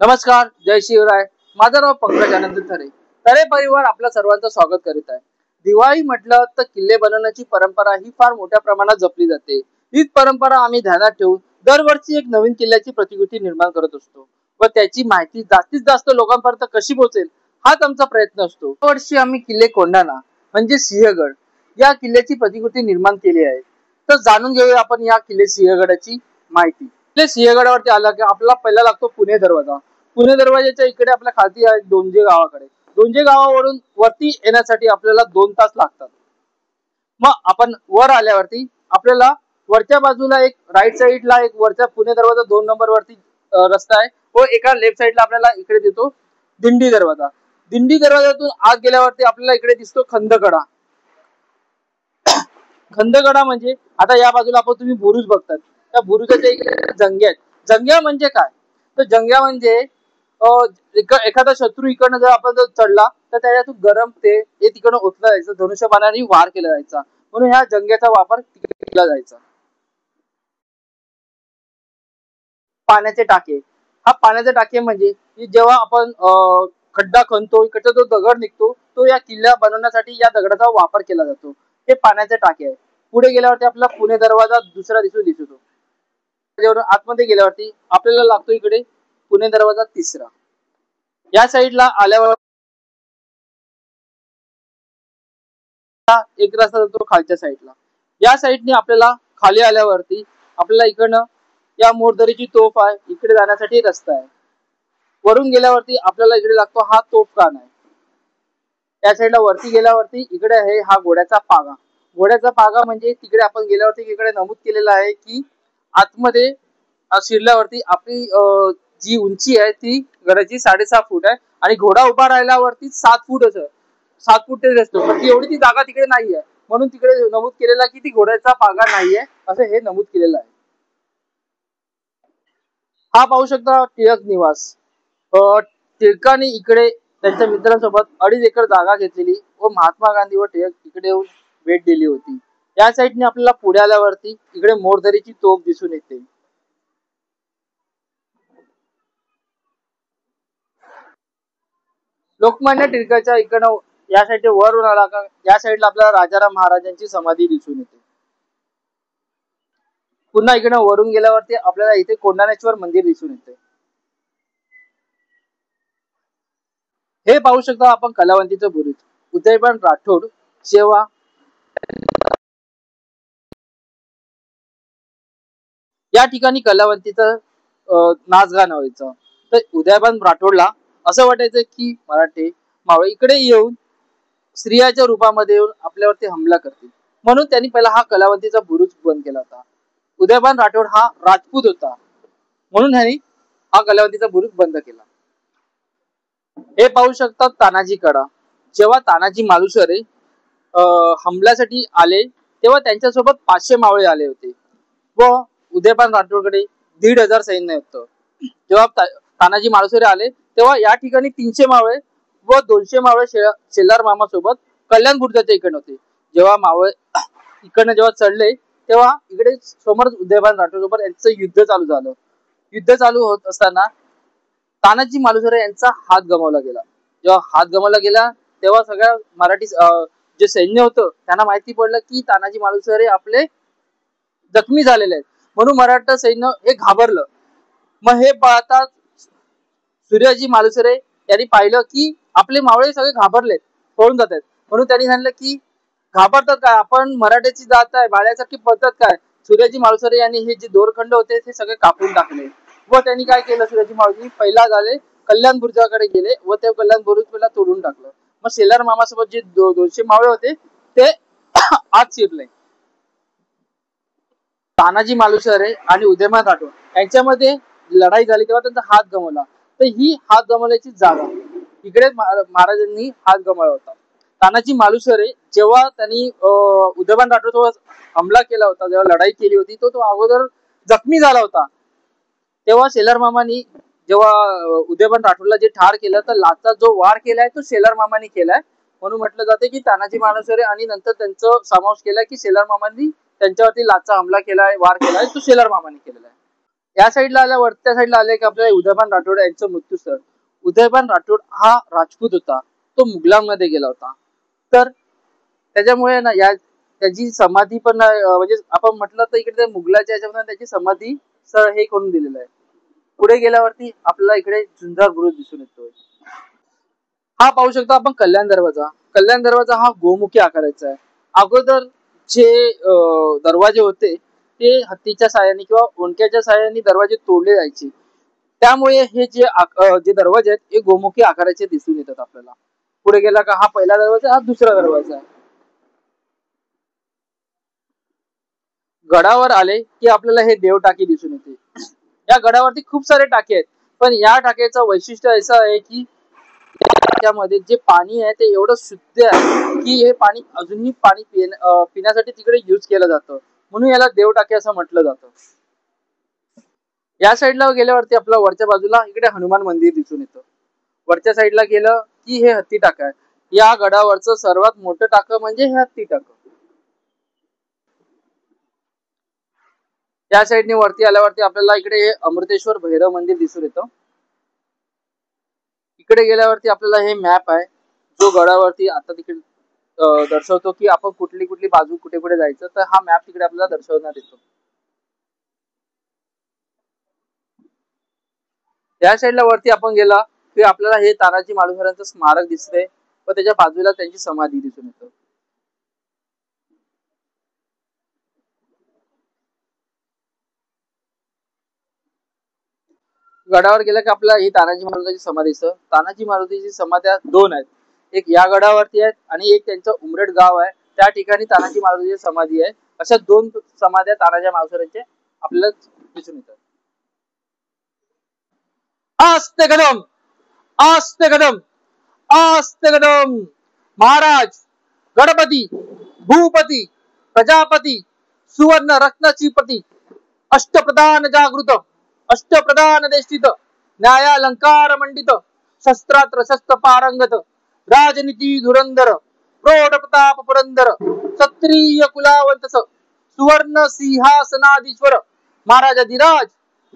नमस्कार, जय शिवराय. माझं नाव पंकज आनंद थरे. तरे परिवार आपल्या सर्वांचं स्वागत करीत आहे. दिवाळी म्हटलं तर किल्ले बनवण्याची परंपरा ही फार मोठ्या प्रमाणात जपली जाते. हीच परंपरा आम्ही ध्यानात ठेवून दरवर्षी एक नवीन किल्ल्याची प्रतिकृती निर्माण करत असतो व त्याची माहिती जास्तीत जास्त लोकांपर्यंत कशी पोहोचेल हाच आमचा प्रयत्न असतो. यावर्षी आम्ही किल्ले कोंढाणा म्हणजे सिंहगड या किल्ल्याची प्रतिकृती निर्माण केली आहे. तर जाणून घेऊया आपण या किल्ले सिंहगडाची माहिती. किल्ले सिंहगडावरती आला की आपला पहिला लागतो पुणे दरवाजा. पुणे दरवाजाच्या इकडे आपल्या खाती आहे डोंजे गावाकडे. डोंजे गावावरून वरती येण्यासाठी आपल्याला 2 तास लागतात. मग आपण वर आल्यावरती आपल्याला वरच्या बाजूला एक राईट साईडला एक वरच्या पुणे दरवाजा 2 नंबर वरती रस्ता आहे व एका लेफ्ट साईडला आपल्याला इकडे देतो दिंडी दरवाजा. दिंडी दरवाजातून आत गेल्यावरती आपल्याला इकडे दिसतो खंदकडा. खंदकडा म्हणजे आता या बाजूला आपण तुम्ही बुरुज बघतात, त्या बुरुजाच्या इकडे जंग्या आहेत. जंग्या म्हणजे काय? तर जंग्या म्हणजे एखादा शत्रू इकडनं जर आपण चढला तर त्याच्यातून गरम तेल हे तिकडनं ओतलं जायचं, धनुष्यबाणाने वार केला जायचा, म्हणून ह्या जंग्याचा वापर केला जायचा. पाण्याचे टाके. हा पाण्याचे टाके म्हणजे जेव्हा आपण खड्डा खणतो इकडचा जो दगड निघतो तो या किल्ला बनवण्यासाठी या दगडाचा वापर केला जातो. हे पाण्याचे टाके आहे. पुढे गेल्यावरती आपला पुणे दरवाजा दुसरा दिसतो. आतमध्ये गेल्यावरती आपल्याला लागतो इकडे पुणे दरवाजा तिसरा. या साईडला आल्यावर एक रस्ता जातो खालच्या साईडला. या साईडने आपल्याला खाली आल्यावरती आपल्याला इकडनं या मोरदरीची तोफ आहे, इकडे जाण्यासाठी रस्ता आहे. वरून गेल्यावरती आपल्याला इकडे लागतो हा तोफखाना आहे. त्या साईडला वरती गेल्यावरती इकडे आहे हा घोड्याचा पागा. घोड्याचा पागा म्हणजे तिकडे आपण गेल्यावरती इकडे नमूद केलेलं आहे की आतमध्ये शिरल्यावरती आपली जी उंची आहे ती गडाची 6.5 फूट आहे आणि घोडा उभा राहिल्यावरती 7 फूट असं 7 फूट ते असतो. पण एवढी ती जागा तिकडे नाहीये, म्हणून तिकडे नमूद केलेला की ती घोड्याचा पागा नाहीये असं हे नमूद केलेलं आहे. हा पाहू शकता टिळक निवास. टिळकांनी इकडे त्यांच्या मित्रांसोबत 2.5 एकर जागा घेतलेली व महात्मा गांधी व टिळक इकडे येऊन भेट दिली होती. या साईडने आपल्याला पुढे आल्यावरती इकडे मोरदरीची तोफ दिसून येते. लोकमान्य टिळकाच्या इकडं या साईडने वरून आला का या साईडला आपल्याला राजाराम महाराजांची समाधी दिसून येते. पुन्हा इकडे वरून गेल्यावरती आपल्याला इथे कोंढाणेश्वर मंदिर दिसून येते. हे पाहू शकता आपण कलावंतीचं बुरुज. उदयभान राठोड जेव्हा या ठिकाणी कलावंतीचं नाच गाणं व्हायचं तर उदयभान राठोडला असं वाटायचं की मराठे मावळे इकडे येऊन स्त्रियाच्या रूपामध्ये येऊन आपल्यावरती हमला करतील, म्हणून त्यांनी पहिला हा कलावंतीचा बुरुज बंद केला होता. उदयभान राठोड हा राजपूत होता, म्हणून त्यांनी हा कलावंतीचा बुरुज बंद केला. हे पाहू शकतात तानाजी कडा. जेव्हा तानाजी मालुसरे हमल्यासाठी आले तेव्हा त्यांच्यासोबत 500 मावळे आले होते व उदयभान राठोडकडे 1,500 सैन्य होतं. जेव्हा तानाजी मालुसरे आले तेव्हा या ठिकाणी 300 मावळे व 200 मावळे शेलार मामा सोबत कल्याण बुरुजाच्या इकडे होते. जेव्हा मावळे इकडनं जेव्हा चढले तेव्हा इकडे समोर उदयभान राठोड सोबत यांचं युद्ध चालू झालं. युद्ध चालू होत असताना तानाजी मालुसरे यांचा हात गमावला गेला. जेव्हा हात गमावला गेला तेव्हा सगळ्या मराठी जे सैन्य होतं त्यांना माहिती पडलं की तानाजी मालुसरे आपले जखमी झालेले आहेत, म्हणून मराठा सैन्य हे घाबरलं. मग हे पाहता सूर्याजी मालुसरे यांनी पाहिलं की आपले मावळे सगळे घाबरलेत, पळून जात आहेत, म्हणून त्यांनी सांगितलं की घाबरतात काय, आपण मराठ्याची जात आहे बाळ्यासारखी पळतात काय. सूर्याजी मालुसरे यांनी हे जे दोरखंड होते ते सगळे कापून टाकले व त्यांनी काय केलं सूर्याजी मालुसरे पहिला झाले कल्याण बुरुजाकडे गेले व ते कल्याण बुरुज पहिला तोडून टाकलं. मग शेलार मामासोबत जे 200 मावळे होते ते आत शिरले. तानाजी मालुसरे आणि उदयभान राठोड यांच्यामध्ये लढाई झाली तेव्हा त्यांचा हात गमावला. तर ही हात गमावल्याची जागा इकडे महाराजांनी हात गमावला होता. तानाजी मालुसरे जेव्हा त्यांनी उदयभान राठोड सोबत हमला केला होता, जेव्हा लढाई केली होती तो अगोदर जखमी झाला होता. तेव्हा शेलार मामानी जेव्हा उदयभान राठोडला जे ठार केलं तर लाचा जो वार केलाय तो शेलार मामानी केलाय, म्हणून म्हटलं जाते की तानाजी मालुसरे आणि नंतर त्यांचं समावेश केलाय की शेलार मामांनी त्यांच्यावरती लाचा हमला केलाय वार केलाय तो शेलार मामानी केलेला आहे. या साईडला आल्या, वरच्या साईडला आले की आपल्याला उदयभान राठोड यांचं मृत्यूस्थळ. उदयभान राठोड हा राजपूत होता, तो मुघलांमध्ये गेला होता. तर त्याच्यामुळे ना या त्याची समाधी पण म्हणजे आपण म्हटलं तर इकडे मुघलाच्या याच्यामध्ये त्याची समाधी स्थळ हे करून दिलेलं आहे. पुढे गेल्यावरती आपल्याला इकडे झुंजार बुरुज दिसून येतोय. हा पाहू शकतो आपण कल्याण दरवाजा. कल्याण दरवाजा हा गोमुखी आकाराचा आहे. अगोदर जे दरवाजे होते ते हत्तीच्या साहाय्याने किंवा ओंडक्याच्या साहाय्याने दरवाजे तोडले जायचे. त्यामुळे हे जे दरवाजे आहेत हे गोमुखी आकाराचे दिसून येतात आपल्याला. पुढे गेला का हा पहिला दरवाजा, हा दुसरा दरवाजा आहे. गडावर आले की आपल्याला हे देव टाकी दिसून येते. या गडावरती खूप सारे टाके आहेत, पण या टाक्याचं वैशिष्ट्य असं आहे की त्यामध्ये जे पाणी आहे ते एवढं शुद्ध आहे की हे पाणी अजूनही पाणी पिण्यासाठी तिकडे युज केलं जातं, म्हणून याला देव टाके असं म्हटलं जातं. या साईडला गेल्यावरती आपल्या वरच्या बाजूला इकडे हनुमान मंदिर दिसून येतं. वरच्या साईडला गेलं की हे हत्ती टाका आहे. या गडावरचं सर्वात मोठं टाकं म्हणजे हे हत्ती टाकं. त्या साईडने वरती आल्यावरती आपल्याला इकडे हे अमृतेश्वर भैरव मंदिर दिसून येतं. इकडे गेल्यावरती आपल्याला हे मॅप आहे जो गडावरती आता तिकडे दर्शवतो की आपण कुठली कुठली बाजू कुठे कुठे जायचं, तर हा मॅप तिकडे आपल्याला दर्शवण्यात येतो. त्या साईडला वरती आपण गेला की आपल्याला हे तानाजी मालुसरेंचं स्मारक दिसतंय व त्याच्या बाजूला त्यांची समाधी दिसून येतं. गडावर गेला की आपल्याला ही तानाजी महाराजांची समाधी दिसतं. तानाजी महाराजांची समाध्या दोन आहेत, एक या गडावरती आहेत आणि एक त्यांचं उमरेड गाव आहे त्या ठिकाणी तानाजी महाराजांची समाधी आहे. अशा दोन समाध्या तानाजी मालुसरेंचे आपल्याला दिसून येतात. आस्ते कदम, आस्ते कदम, आस्ते कदम. महाराज, गणपती, भूपती, प्रजापती, सुवर्ण रत्नचिपती, अष्टप्रधान जागृत, अष्टप्रधान देशित, न्यायालंकार मंडित, शस्त्रात्र शस्त्र पारंगत, राजनीती धुरंधर, प्रौढ प्रताप पुरंदर, क्षत्रिय कुलावंतस, सुवर्ण सिंहासनाधीश्वर, महाराजाधिराज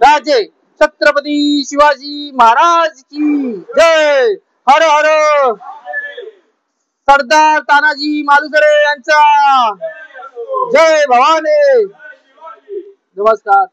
राजे छत्रपती शिवाजी महाराज की जय. हर हर. सरदार तानाजी मालुसरे यांचा जय भवानी. नमस्कार.